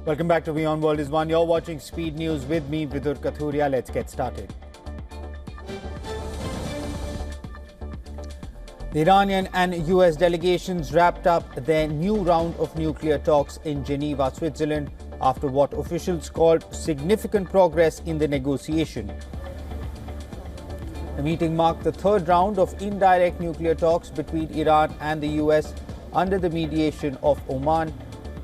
Welcome back to WION World is One. You're watching Speed News with me, Vidur Kathuria. Let's get started. The Iranian and US delegations wrapped up their new round of nuclear talks in Geneva, Switzerland, after what officials called significant progress in the negotiation. The meeting marked the third round of indirect nuclear talks between Iran and the US under the mediation of Oman.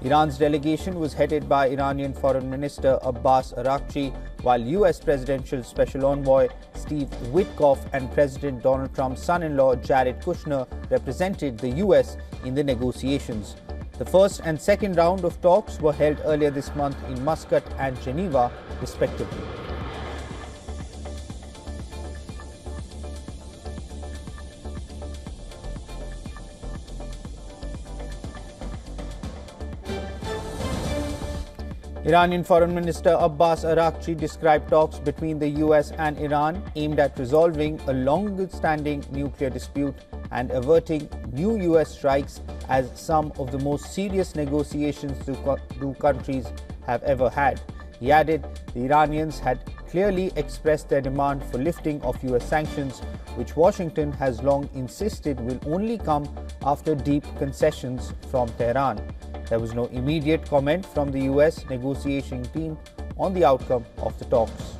Iran's delegation was headed by Iranian Foreign Minister Abbas Araghchi, while US Presidential Special Envoy Steve Witkoff and President Donald Trump's son-in-law Jared Kushner represented the US in the negotiations. The first and second round of talks were held earlier this month in Muscat and Geneva, respectively. Iranian Foreign Minister Abbas Araghchi described talks between the US and Iran aimed at resolving a long-standing nuclear dispute and averting new US strikes as some of the most serious negotiations the two countries have ever had. He added the Iranians had clearly expressed their demand for lifting of US sanctions, which Washington has long insisted will only come after deep concessions from Tehran. There was no immediate comment from the US negotiation team on the outcome of the talks.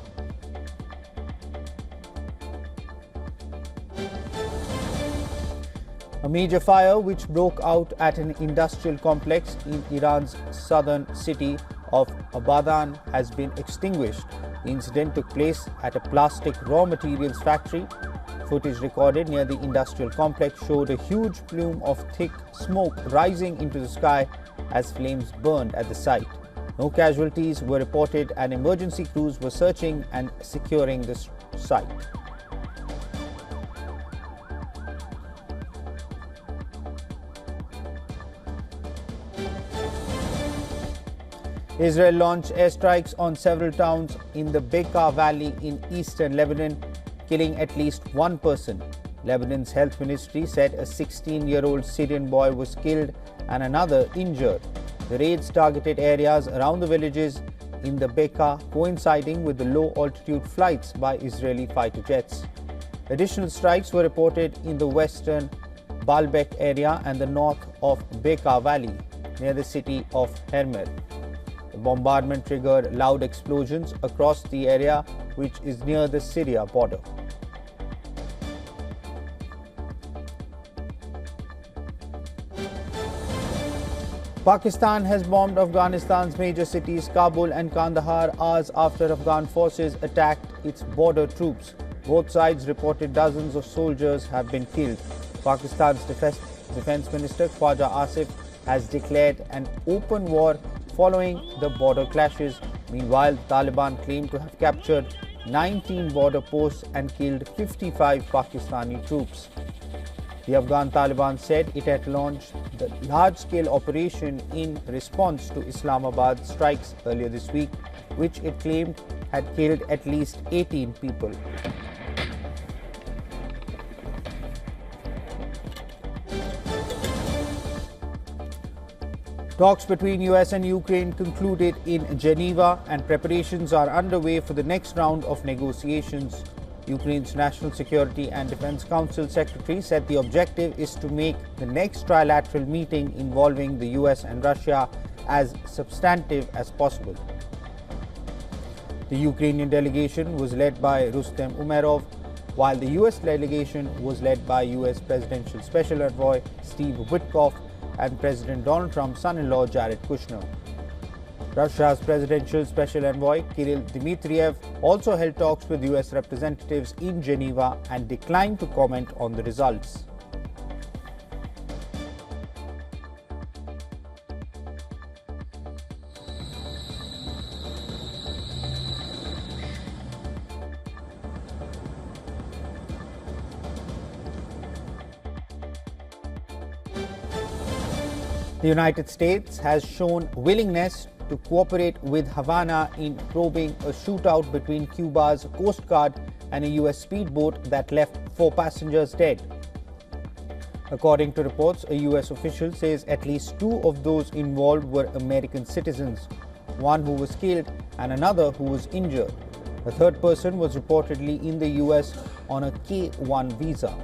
A major fire which broke out at an industrial complex in Iran's southern city of Abadan has been extinguished. The incident took place at a plastic raw materials factory. Footage recorded near the industrial complex showed a huge plume of thick smoke rising into the sky as flames burned at the site. No casualties were reported and emergency crews were searching and securing the site. Israel launched airstrikes on several towns in the Bekaa Valley in eastern Lebanon, killing at least one person. Lebanon's health ministry said a 16-year-old Syrian boy was killed and another injured. The raids targeted areas around the villages in the Bekaa, coinciding with the low-altitude flights by Israeli fighter jets. Additional strikes were reported in the western Baalbek area and the north of Bekaa Valley, near the city of Hermel. The bombardment triggered loud explosions across the area, which is near the Syria border. Pakistan has bombed Afghanistan's major cities Kabul and Kandahar hours after Afghan forces attacked its border troops. Both sides reported dozens of soldiers have been killed. Pakistan's Defense Minister Khwaja Asif has declared an open war following the border clashes. Meanwhile, Taliban claimed to have captured 19 border posts and killed 55 Pakistani troops. The Afghan Taliban said it had launched the large-scale operation in response to Islamabad's strikes earlier this week, which it claimed had killed at least 18 people. Talks between US and Ukraine concluded in Geneva, and preparations are underway for the next round of negotiations. Ukraine's National Security and Defense Council Secretary said the objective is to make the next trilateral meeting involving the US and Russia as substantive as possible. The Ukrainian delegation was led by Rustem Umerov, while the US delegation was led by US Presidential Special Envoy Steve Witkoff and President Donald Trump's son-in-law Jared Kushner. Russia's Presidential Special Envoy Kirill Dmitriev also held talks with US representatives in Geneva and declined to comment on the results. The United States has shown willingness to cooperate with Havana in probing a shootout between Cuba's Coast Guard and a US speedboat that left 4 passengers dead. According to reports, a US official says at least 2 of those involved were American citizens. one who was killed and another who was injured. The third person was reportedly in the US on a K-1 visa.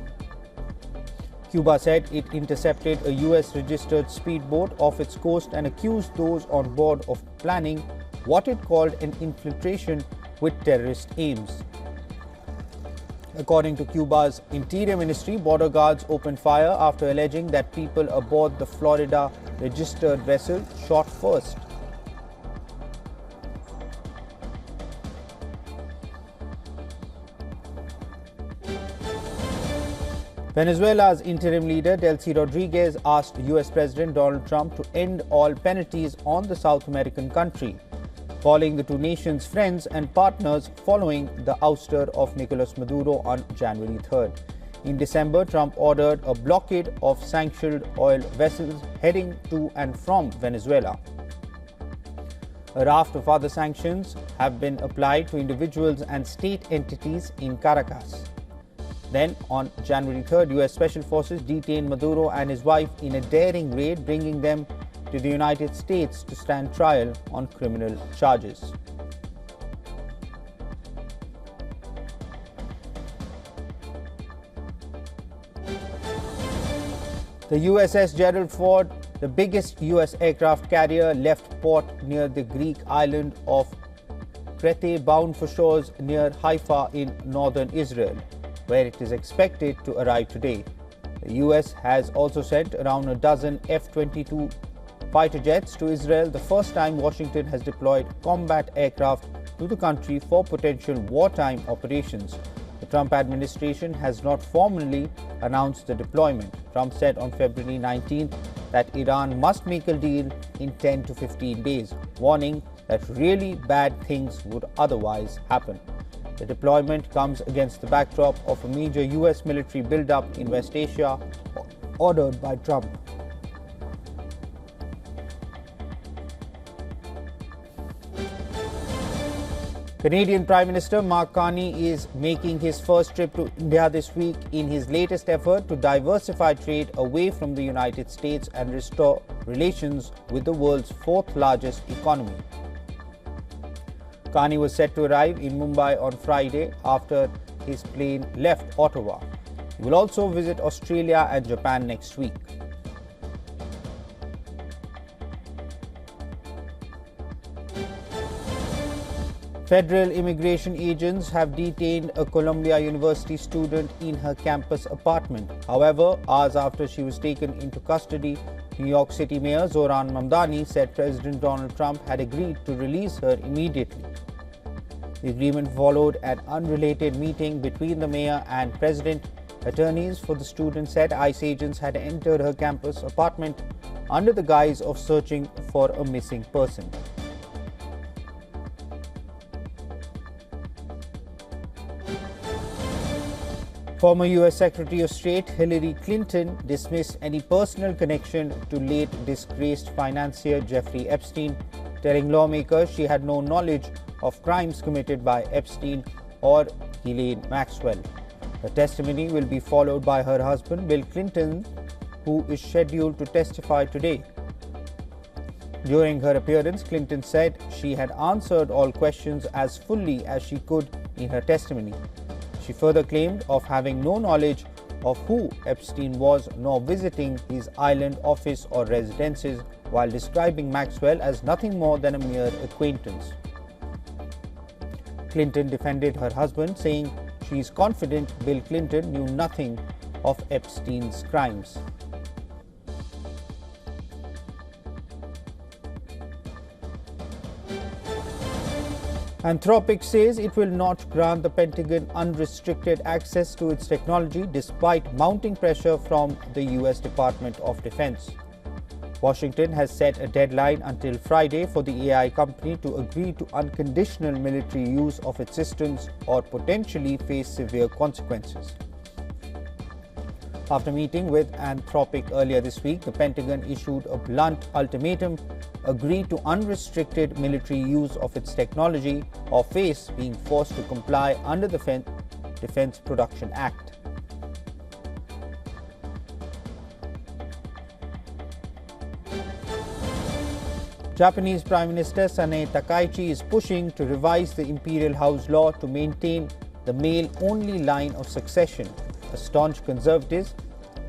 Cuba said it intercepted a US-registered speedboat off its coast and accused those on board of planning what it called an infiltration with terrorist aims. According to Cuba's Interior Ministry, border guards opened fire after alleging that people aboard the Florida-registered vessel shot first. Venezuela's interim leader, Delcy Rodriguez, asked US President Donald Trump to end all penalties on the South American country, calling the two nations friends and partners following the ouster of Nicolas Maduro on January 3rd. In December, Trump ordered a blockade of sanctioned oil vessels heading to and from Venezuela. A raft of other sanctions have been applied to individuals and state entities in Caracas. Then, on January 3rd, US Special Forces detained Maduro and his wife in a daring raid, bringing them to the United States to stand trial on criminal charges. The USS Gerald Ford, the biggest US aircraft carrier, left port near the Greek island of Crete, bound for shores near Haifa in northern Israel, where it is expected to arrive today. The US has also sent around a dozen F-22 fighter jets to Israel, the first time Washington has deployed combat aircraft to the country for potential wartime operations. The Trump administration has not formally announced the deployment. Trump said on February 19th that Iran must make a deal in 10 to 15 days, warning that really bad things would otherwise happen. The deployment comes against the backdrop of a major US military buildup in West Asia ordered by Trump. Canadian Prime Minister Mark Carney is making his first trip to India this week in his latest effort to diversify trade away from the United States and restore relations with the world's fourth largest economy. Carney was set to arrive in Mumbai on Friday after his plane left Ottawa. He will also visit Australia and Japan next week. Federal immigration agents have detained a Columbia University student in her campus apartment. However, hours after she was taken into custody, New York City Mayor Zohran Mamdani said President Donald Trump had agreed to release her immediately. The agreement followed an unrelated meeting between the mayor and president. Attorneys for the student said ICE agents had entered her campus apartment under the guise of searching for a missing person. Former US Secretary of State Hillary Clinton dismissed any personal connection to late disgraced financier Jeffrey Epstein, telling lawmakers she had no knowledge of crimes committed by Epstein or Ghislaine Maxwell. Her testimony will be followed by her husband Bill Clinton, who is scheduled to testify today. During her appearance, Clinton said she had answered all questions as fully as she could in her testimony. She further claimed of having no knowledge of who Epstein was nor visiting his island office or residences, while describing Maxwell as nothing more than a mere acquaintance. Clinton defended her husband, saying she is confident Bill Clinton knew nothing of Epstein's crimes. Anthropic says it will not grant the Pentagon unrestricted access to its technology despite mounting pressure from the US Department of Defense. Washington has set a deadline until Friday for the AI company to agree to unconditional military use of its systems or potentially face severe consequences. After meeting with Anthropic earlier this week, the Pentagon issued a blunt ultimatum: agree to unrestricted military use of its technology or face being forced to comply under the Defense Production Act. Japanese Prime Minister Sanae Takaichi is pushing to revise the imperial house law to maintain the male-only line of succession. A staunch conservative,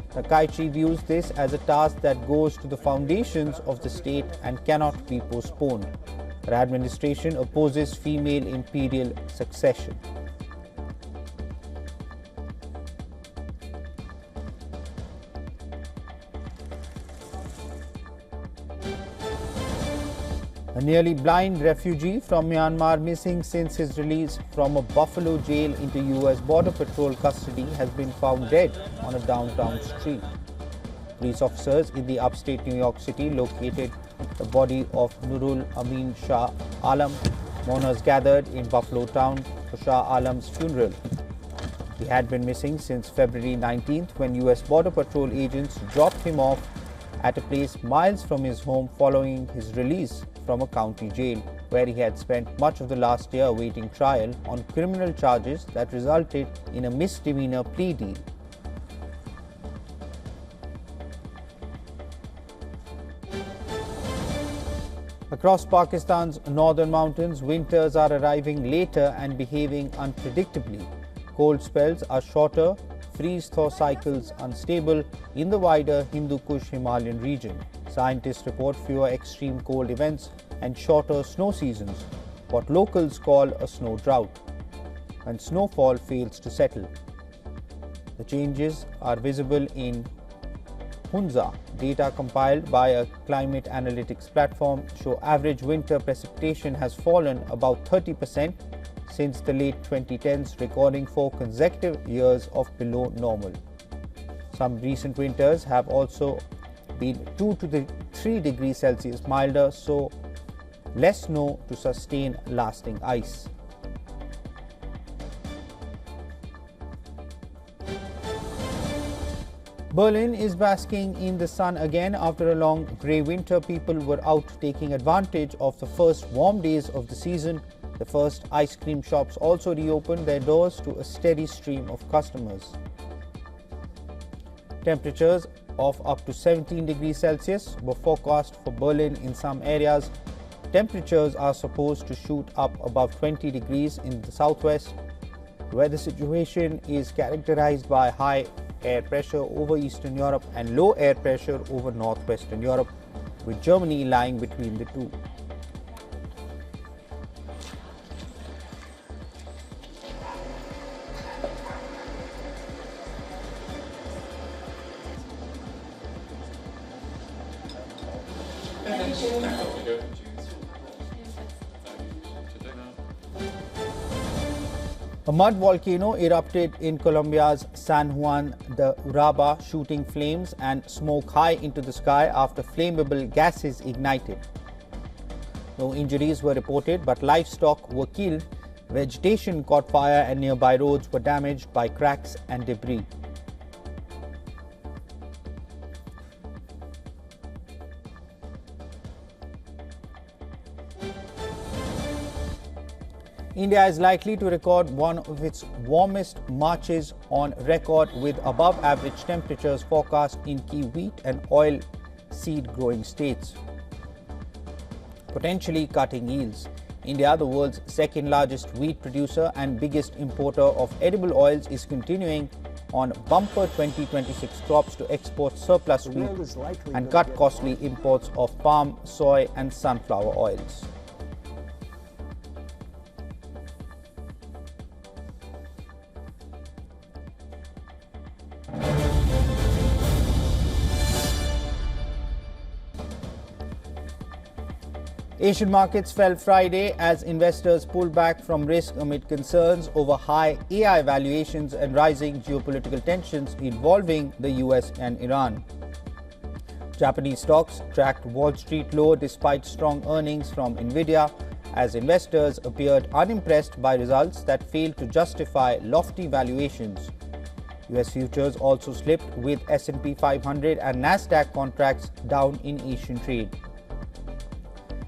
Takaichi views this as a task that goes to the foundations of the state and cannot be postponed. Her administration opposes female imperial succession. A nearly blind refugee from Myanmar missing since his release from a Buffalo jail into US Border Patrol custody has been found dead on a downtown street. Police officers in the upstate New York City located the body of Nurul Amin Shah Alam. Mourners gathered in Buffalo town for Shah Alam's funeral. He had been missing since February 19th when US Border Patrol agents dropped him off at a place miles from his home following his release from a county jail, where he had spent much of the last year awaiting trial on criminal charges that resulted in a misdemeanor plea deal. Across Pakistan's northern mountains, winters are arriving later and behaving unpredictably. Cold spells are shorter, freeze-thaw cycles unstable in the wider Hindu Kush Himalayan region. Scientists report fewer extreme cold events and shorter snow seasons, what locals call a snow drought, and snowfall fails to settle. The changes are visible in Hunza. Data compiled by a climate analytics platform show average winter precipitation has fallen about 30% since the late 2010s, recording 4 consecutive years of below normal. Some recent winters have also been 2 to 3 degrees Celsius milder, so less snow to sustain lasting ice. Berlin is basking in the sun again after a long grey winter. People were out taking advantage of the first warm days of the season. The first ice cream shops also reopened their doors to a steady stream of customers. Temperatures of up to 17 degrees Celsius were forecast for Berlin in some areas. Temperatures are supposed to shoot up above 20 degrees in the southwest. The weather situation is characterized by high air pressure over Eastern Europe and low air pressure over northwestern Europe, with Germany lying between the two. A mud volcano erupted in Colombia's San Juan de Urabá, shooting flames and smoke high into the sky after flammable gases ignited. No injuries were reported, but livestock were killed, vegetation caught fire, and nearby roads were damaged by cracks and debris. India is likely to record one of its warmest Marches on record, with above average temperatures forecast in key wheat and oil seed growing states, potentially cutting yields. India, the world's second largest wheat producer and biggest importer of edible oils, is continuing on bumper 2026 crops to export surplus wheat and cut costly imports of palm, soy and sunflower oils. Asian markets fell Friday as investors pulled back from risk amid concerns over high AI valuations and rising geopolitical tensions involving the US and Iran. Japanese stocks tracked Wall Street lower despite strong earnings from Nvidia, as investors appeared unimpressed by results that failed to justify lofty valuations. US futures also slipped, with S&P 500 and Nasdaq contracts down in Asian trade.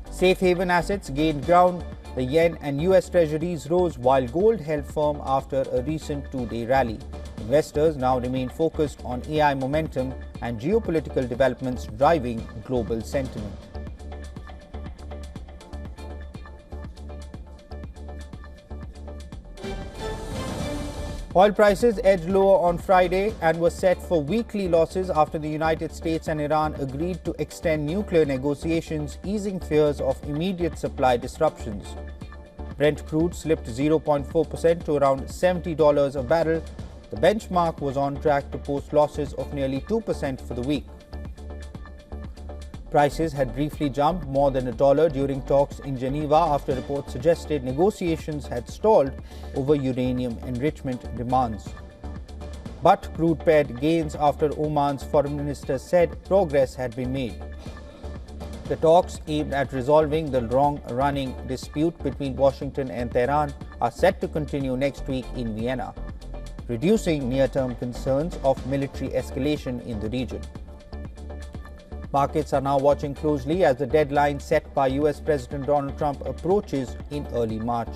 Safe haven assets gained ground. The yen and US treasuries rose while gold held firm after a recent 2-day rally. Investors now remain focused on AI momentum and geopolitical developments driving global sentiment. Oil prices edged lower on Friday and were set for weekly losses after the United States and Iran agreed to extend nuclear negotiations, easing fears of immediate supply disruptions. Brent crude slipped 0.4% to around $70 a barrel. The benchmark was on track to post losses of nearly 2% for the week. Prices had briefly jumped more than $1 during talks in Geneva after reports suggested negotiations had stalled over uranium enrichment demands. But crude paired gains after Oman's foreign minister said progress had been made. The talks aimed at resolving the long-running dispute between Washington and Tehran are set to continue next week in Vienna, reducing near-term concerns of military escalation in the region. Markets are now watching closely as the deadline set by US President Donald Trump approaches in early March.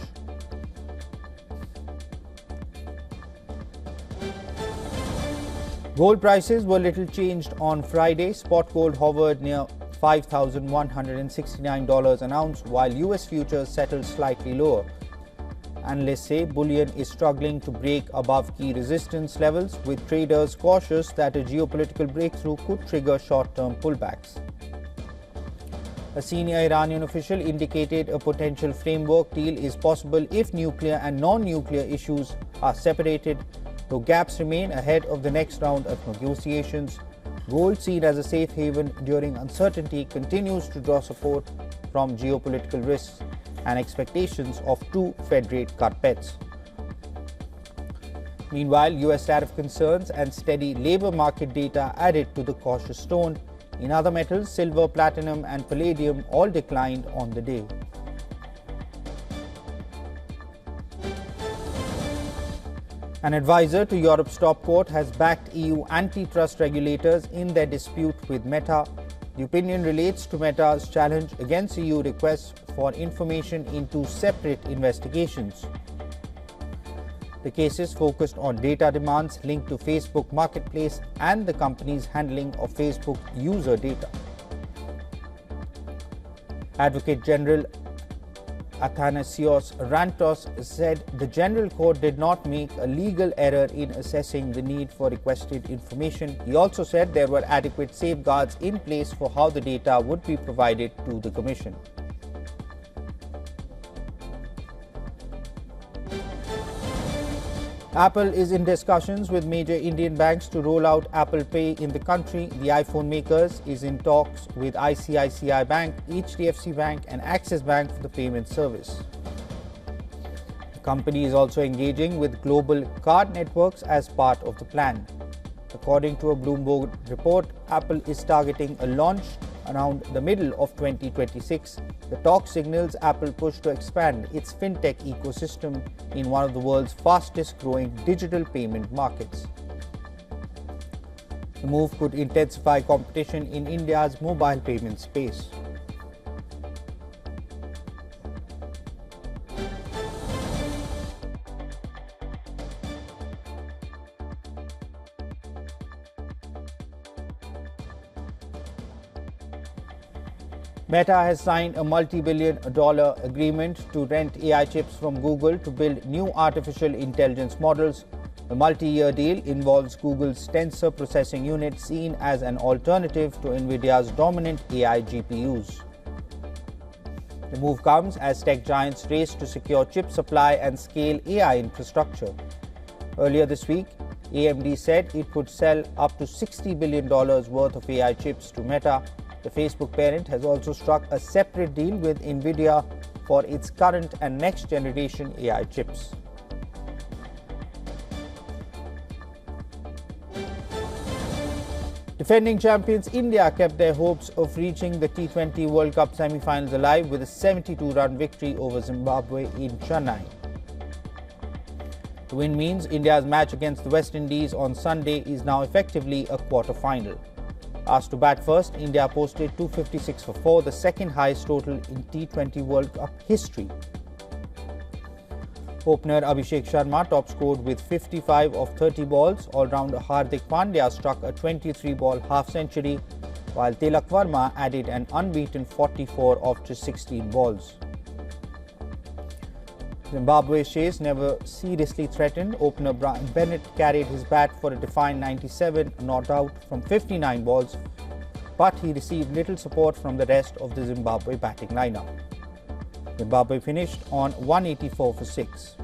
Gold prices were little changed on Friday. Spot gold hovered near $5,169 an ounce, while US futures settled slightly lower. Analysts say bullion is struggling to break above key resistance levels, with traders cautious that a geopolitical breakthrough could trigger short-term pullbacks. A senior Iranian official indicated a potential framework deal is possible if nuclear and non-nuclear issues are separated, though gaps remain ahead of the next round of negotiations. Gold, seen as a safe haven during uncertainty, continues to draw support from geopolitical risks and expectations of 2 Fed rate cut bets. Meanwhile, US tariff concerns and steady labor market data added to the cautious tone. In other metals, silver, platinum and palladium all declined on the day. An advisor to Europe's top court has backed EU antitrust regulators in their dispute with Meta. The opinion relates to Meta's challenge against EU requests for information into separate investigations. The cases focused on data demands linked to Facebook Marketplace and the company's handling of Facebook user data. Advocate General Athanasios Rantos said the General Court did not make a legal error in assessing the need for requested information. He also said there were adequate safeguards in place for how the data would be provided to the Commission. Apple is in discussions with major Indian banks to roll out Apple Pay in the country. The iPhone makers is in talks with ICICI Bank, HDFC Bank and Axis Bank for the payment service. The company is also engaging with global card networks as part of the plan. According to a Bloomberg report, Apple is targeting a launch around the middle of 2026. The talk signals Apple push to expand its fintech ecosystem in one of the world's fastest growing digital payment markets. The move could intensify competition in India's mobile payment space. Meta has signed a multi-billion-dollar agreement to rent AI chips from Google to build new artificial intelligence models. The multi-year deal involves Google's Tensor processing unit, seen as an alternative to NVIDIA's dominant AI GPUs. The move comes as tech giants race to secure chip supply and scale AI infrastructure. Earlier this week, AMD said it would sell up to $60 billion worth of AI chips to Meta. The Facebook parent has also struck a separate deal with NVIDIA for its current and next generation AI chips. Defending champions India kept their hopes of reaching the T20 World Cup semi-finals alive with a 72-run victory over Zimbabwe in Chennai. The win means India's match against the West Indies on Sunday is now effectively a quarter-final. Asked to bat first, India posted 256 for 4, the second highest total in T20 World Cup history. Opener Abhishek Sharma top scored with 55 of 30 balls. All-rounder Hardik Pandya struck a 23-ball half-century, while Tilak Verma added an unbeaten 44 of just 16 balls. Zimbabwe's chase never seriously threatened. Opener Bennett carried his bat for a defined 97, not out from 59 balls, but he received little support from the rest of the Zimbabwe batting lineup. Zimbabwe finished on 184 for 6.